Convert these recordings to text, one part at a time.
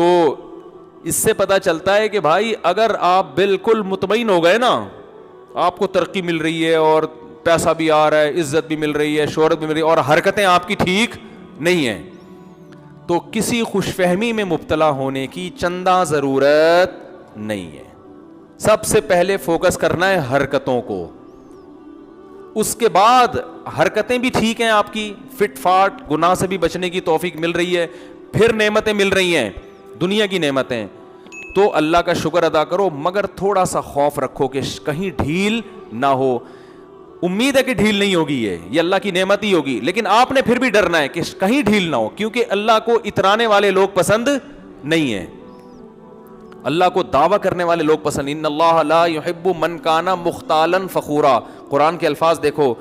تو اس سے پتہ چلتا ہے کہ بھائی اگر آپ بالکل مطمئن ہو گئے نا, آپ کو ترقی مل رہی ہے اور پیسہ بھی آ رہا ہے, عزت بھی مل رہی ہے, شہرت بھی مل رہی ہے, اور حرکتیں آپ کی ٹھیک نہیں ہیں, تو کسی خوش فہمی میں مبتلا ہونے کی چندہ ضرورت نہیں ہے. سب سے پہلے فوکس کرنا ہے حرکتوں کو, اس کے بعد حرکتیں بھی ٹھیک ہیں آپ کی, فٹ فاٹ, گناہ سے بھی بچنے کی توفیق مل رہی ہے, پھر نعمتیں مل رہی ہیں, دنیا کی نعمتیں, تو اللہ کا شکر ادا کرو, مگر تھوڑا سا خوف رکھو کہ کہیں ڈھیل نہ ہو. امید ہے کہ ڈھیل نہیں ہوگی, یہ اللہ کی نعمت ہی ہوگی, لیکن آپ نے پھر بھی ڈرنا ہے کہ کہیں ڈھیل نہ ہو, کیونکہ اللہ کو اترانے والے لوگ پسند نہیں ہیں, اللہ کو دعویٰ کرنے والے لوگ پسند. ان اللہ لا يحب من کان مختالا فخورا, قرآن کے الفاظ دیکھو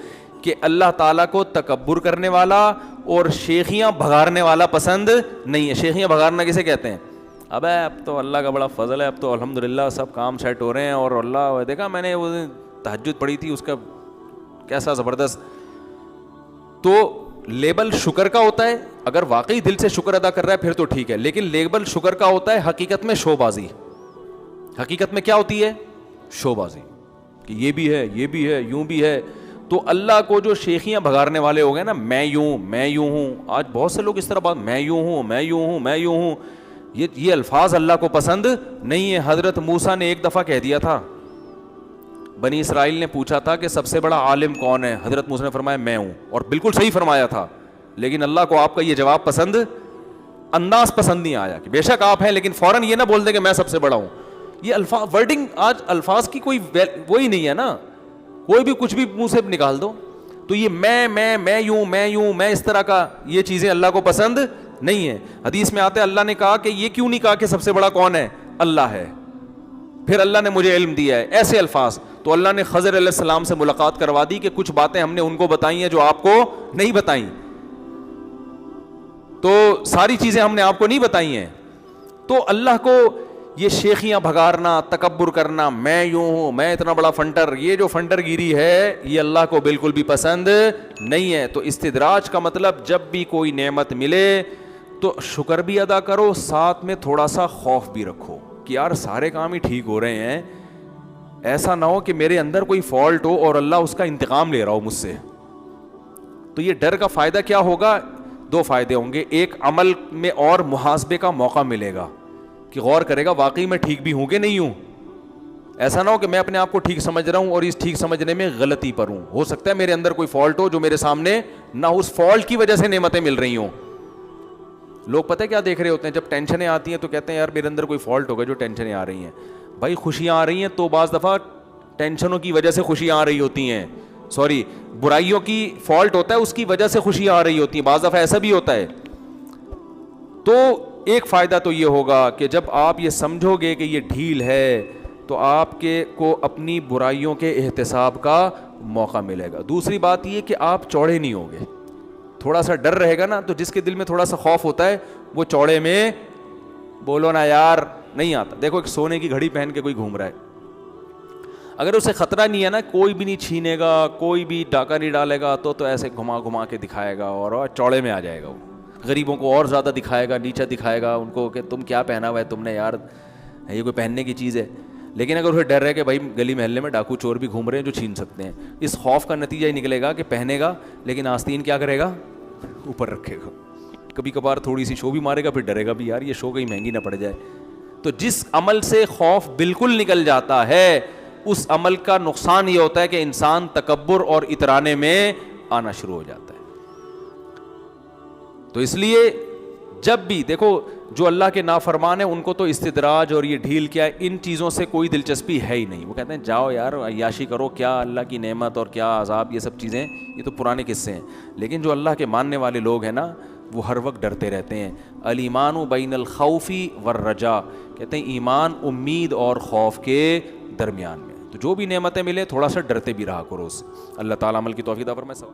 کہ اللہ تعالیٰ کو تکبر کرنے والا اور شیخیاں بھگارنے والا پسند نہیں ہے. شیخیاں بھگارنا کسے کہتے ہیں؟ ابے اب تو اللہ کا بڑا فضل ہے, اب تو الحمدللہ سب کام سیٹ ہو رہے ہیں, اور اللہ دیکھا میں نے وہ تہجد پڑھی تھی, اس کا کیسا زبردست. تو لیبل شکر کا ہوتا ہے, اگر واقعی دل سے شکر ادا کر رہا ہے پھر تو ٹھیک ہے, لیکن لیبل شکر کا ہوتا ہے حقیقت میں شو بازی. حقیقت میں کیا ہوتی ہے؟ شو بازی, کہ یہ بھی ہے, یہ بھی ہے, یوں بھی ہے. تو اللہ کو جو شیخیاں بھگارنے والے ہو گئے نا, میں یوں ہوں, آج بہت سے لوگ اس طرح بات, میں یوں ہوں, میں یوں ہوں, میں یوں ہوں, یہ الفاظ اللہ کو پسند نہیں ہے. حضرت موسیٰ نے ایک دفعہ کہہ دیا تھا, بنی اسرائیل نے پوچھا تھا کہ سب سے بڑا عالم کون ہے؟ حضرت موسیٰ نے فرمایا میں ہوں, اور بالکل صحیح فرمایا تھا, لیکن اللہ کو آپ کا یہ جواب پسند, انداز پسند نہیں آیا, کہ بے شک آپ ہیں لیکن فوراً یہ نہ بول دیں کہ میں سب سے بڑا ہوں. یہ الفاظ ورڈنگ, آج الفاظ کی کوئی وہی نہیں ہے نا, کوئی بھی کچھ بھی منہ سے نکال دو. تو یہ میں یوں, میں اس طرح کا, یہ چیزیں اللہ کو پسند نہیں ہے. حدیث میں آتا ہے اللہ نے کہا کہ یہ کیوں نہیں کہا کہ سب سے بڑا کون ہے؟ اللہ ہے, پھر اللہ نے مجھے علم دیا ہے, ایسے الفاظ. تو اللہ نے خضر علیہ السلام سے ملاقات کروا دی کہ کچھ باتیں ہم نے ان کو بتائی ہیں جو آپ کو نہیں بتائیں, تو ساری چیزیں ہم نے آپ کو نہیں بتائی ہیں. تو اللہ کو یہ شیخیاں بھگارنا, تکبر کرنا, میں یوں ہوں, میں اتنا بڑا فنٹر, یہ جو فنٹر گیری ہے یہ اللہ کو بالکل بھی پسند نہیں ہے. تو استدراج کا مطلب جب بھی کوئی نعمت ملے تو شکر بھی ادا کرو, ساتھ میں تھوڑا سا خوف بھی رکھو کہ یار سارے کام ہی ٹھیک ہو رہے ہیں, ایسا نہ ہو کہ میرے اندر کوئی فالٹ ہو اور اللہ اس کا انتقام لے رہا ہو مجھ سے. تو یہ ڈر کا فائدہ کیا ہوگا؟ دو فائدے ہوں گے. ایک, عمل میں اور محاسبے کا موقع ملے گا کہ غور کرے گا واقعی میں ٹھیک بھی ہوں کہ نہیں ہوں. ایسا نہ ہو کہ میں اپنے آپ کو ٹھیک سمجھ رہا ہوں اور اس ٹھیک سمجھنے میں غلطی پر ہوں. ہو سکتا ہے میرے اندر کوئی فالٹ ہو جو میرے سامنے نہ, اس فالٹ کی وجہ سے نعمتیں مل رہی ہوں. لوگ پتہ ہے کیا دیکھ رہے ہوتے ہیں؟ جب ٹینشنیں آتی ہیں تو کہتے ہیں یار میرے اندر کوئی فالٹ ہوگا جو ٹینشنیں آ رہی ہیں. بھائی خوشیاں آ رہی ہیں تو بعض دفعہ ٹینشنوں کی وجہ سے خوشیاں آ رہی ہوتی ہیں, سوری برائیوں کی فالٹ ہوتا ہے اس کی وجہ سے خوشیاں آ رہی ہوتی ہیں, بعض دفعہ ایسا بھی ہوتا ہے. تو ایک فائدہ تو یہ ہوگا کہ جب آپ یہ سمجھو گے کہ یہ ڈھیل ہے تو آپ کے کو اپنی برائیوں کے احتساب کا موقع ملے گا. دوسری بات یہ کہ آپ چوڑے نہیں ہوگے, تھوڑا سا ڈر رہے گا نا, تو جس کے دل میں تھوڑا سا خوف ہوتا ہے وہ چوڑے میں بولو نا یار نہیں آتا. دیکھو ایک سونے کی گھڑی پہن کے کوئی گھوم رہا ہے, اگر اسے خطرہ نہیں ہے نا, کوئی بھی نہیں چھینے گا, کوئی بھی ڈاکہ نہیں ڈالے گا, تو ایسے گھما کے دکھائے گا اور چوڑے میں آ جائے گا. وہ غریبوں کو اور زیادہ دکھائے گا, نیچا دکھائے گا ان کو کہ تم کیا پہنا ہوا ہے تم نے یار, یہ کوئی پہننے کی چیز ہے. لیکن اگر اسے ڈر ہے کہ بھائی گلی محلے میں ڈاکو چور بھی گھوم رہے ہیں جو چھین سکتے ہیں, اس خوف کا نتیجہ یہ نکلے گا کہ پہنے گا لیکن آستین کیا کرے گا؟ اوپر رکھے گا. کبھی کبھار تھوڑی سی شو بھی مارے گا, پھر ڈرے گا بھی یار یہ شو کہیں مہنگی نہ پڑ جائے. تو جس عمل سے خوف بالکل نکل جاتا ہے اس عمل کا نقصان یہ ہوتا ہے کہ انسان تکبر اور اترانے میں آنا شروع ہو جاتا ہے. تو اس لیے جب بھی دیکھو جو اللہ کے نافرمان ہیں ان کو تو استدراج اور یہ ڈھیل کیا ہے, ان چیزوں سے کوئی دلچسپی ہے ہی نہیں. وہ کہتے ہیں جاؤ یار عیاشی کرو, کیا اللہ کی نعمت اور کیا عذاب, یہ سب چیزیں یہ تو پرانے قصے ہیں. لیکن جو اللہ کے ماننے والے لوگ ہیں نا وہ ہر وقت ڈرتے رہتے ہیں. الایمان بین الخوف والرجاء, کہتے ہیں ایمان امید اور خوف کے درمیان میں. تو جو بھی نعمتیں ملے تھوڑا سا ڈرتے بھی رہا کرو اس سے. اللہ تعالیٰ عمل کی توفیق عطا فرمائے.